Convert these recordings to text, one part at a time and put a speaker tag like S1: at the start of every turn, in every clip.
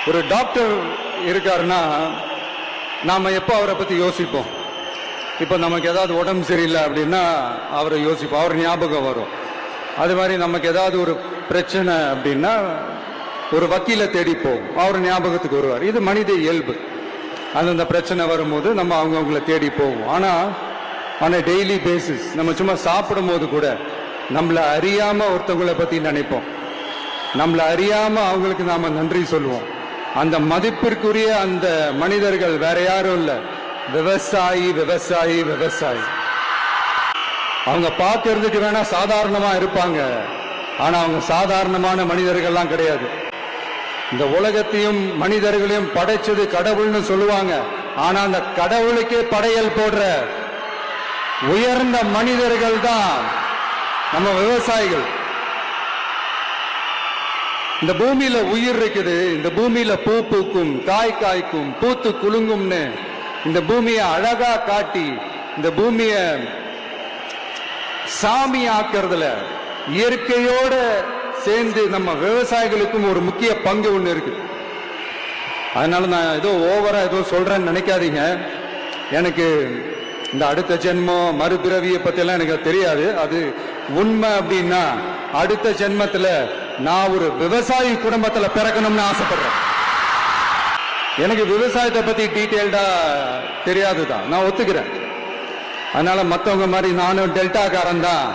S1: ஒரு டாக்டர் இருக்காருன்னா நாம எப்போ அவரை பத்தி யோசிப்போம்? இப்போ நமக்கு ஏதாவது உடம்பு சரியில்லை அப்படின்னா அவரை யோசிப்போம், அவர் ஞாபகம் வரும். அது மாதிரி நமக்கு ஏதாவது ஒரு பிரச்சனை அப்படின்னா ஒரு வக்கீலை தேடிப்போம், அவர் ஞாபகத்துக்கு வருவார். இது மனித இயல்பு. அந்தந்த பிரச்சனை வரும்போது நம்ம அவங்கவுங்களை தேடி போவோம். ஆனால் டெய்லி பேசிஸ் நம்ம சும்மா சாப்பிடும் போது கூட நம்மளை அறியாம ஒருத்தவங்களை பத்தி நினைப்போம், நம்மளை அறியாம அவங்களுக்கு நாம நன்றி சொல்லுவோம். அந்த மதிப்பிற்குரிய அந்த மனிதர்கள் வேற யாரும் இல்ல, விவசாயி விவசாயி விவசாயி. அவங்க பார்க்கறதுக்கு வேணா சாதாரணமா இருப்பாங்க, ஆனா அவங்க சாதாரணமான மனிதர்கள்லாம் கிடையாது. இந்த உலகத்தையும் மனிதர்களையும் படைச்சது கடவுள்னு சொல்லுவாங்க, ஆனா அந்த கடவுளுக்கே படையல் போடுற உயர்ந்த மனிதர்கள் தான் நம்ம விவசாயிகள். இந்த பூமியில உயிர் இருக்குது, இந்த பூமியில பூ பூக்கும், காய் காய்க்கும், பூத்து குலுங்கும்னு இந்த பூமியை அழகா காட்டி இந்த பூமியை சாமி ஆக்குறதுல இயற்கையோட சேர்ந்து நம்ம விவசாயிகளுக்கும் ஒரு முக்கிய பங்கு ஒண்ணு இருக்கு. அதனால நான் ஏதோ ஓவரா ஏதோ சொல்றேன்னு நினைக்காதீங்க. எனக்கு இந்த அடுத்த ஜென்மம் மறுபிறவியை பத்தி எல்லாம் எனக்கு தெரியாது. அது உண்மை அப்படின்னா அடுத்த ஜென்மத்துல நான் ஒரு விவசாயி குடும்பத்துல பிறக்கணும்னு ஆசைப்படுறேன். எனக்கு விவசாயத்தை பத்தி டீட்டெயில்டா தெரியாதுதான், நான் ஒத்துக்கிறேன். அதனால மற்றவங்க மாதிரி நானும் டெல்டாக்காரன் தான்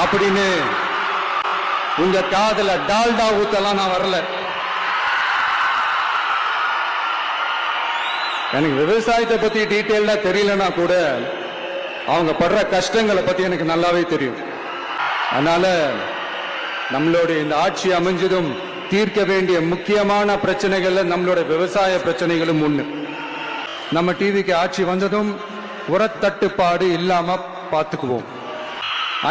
S1: அப்படின்னு உங்க காதல டால்டா ஊத்தலாம் நான் வரல. எனக்கு விவசாயத்தை பத்தி டீட்டெயில்டா தெரியலன்னா கூட அவங்க படுற கஷ்டங்களை பத்தி எனக்கு நல்லாவே தெரியும். அதனால நம்மளுடைய இந்த ஆட்சி அமைஞ்சதும் தீர்க்க வேண்டிய முக்கியமான பிரச்சனைகள்ல நம்மளோட விவசாய பிரச்சனைகளும் ஒண்ணு. நம்ம டிவிக்கு ஆட்சி வந்ததும் உரத்தட்டுப்பாடு இல்லாம பார்த்துக்குவோம்.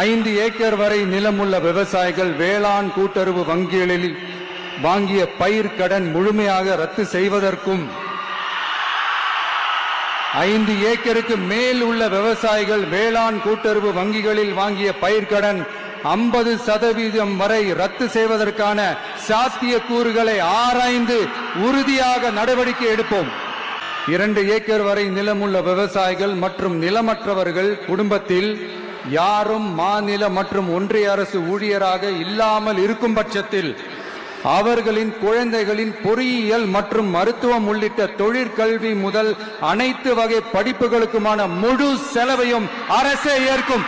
S1: 5 ஏக்கர் வரை நிலமுள்ள விவசாயிகள் வேளாண் கூட்டுறவு வங்கிகளில் வாங்கிய பயிர் கடன் முழுமையாக ரத்து செய்வதற்கும் 5 ஏக்கருக்கு மேல் உள்ள விவசாயிகள் வேளாண் கூட்டுறவு வங்கிகளில் வாங்கிய பயிர்க்கடன் 50% வரை ரத்து செய்வதற்கான சாத்திய கூறுகளை ஆராய்ந்து உறுதியாக நடவடிக்கை எடுப்போம். 2 ஏக்கர் வரை நிலமுள்ள விவசாயிகள் மற்றும் நிலமற்றவர்கள் குடும்பத்தில் யாரும் மாநில மற்றும் ஒன்றிய அரசு ஊழியராக இல்லாமல் இருக்கும் பட்சத்தில் அவர்களின் குழந்தைகளின் பொறியியல் மற்றும் மருத்துவம் உள்ளிட்ட தொழிற்கல்வி முதல் அனைத்து வகை படிப்புகளுக்குமான முழு செலவையும் அரசே ஏற்கும்.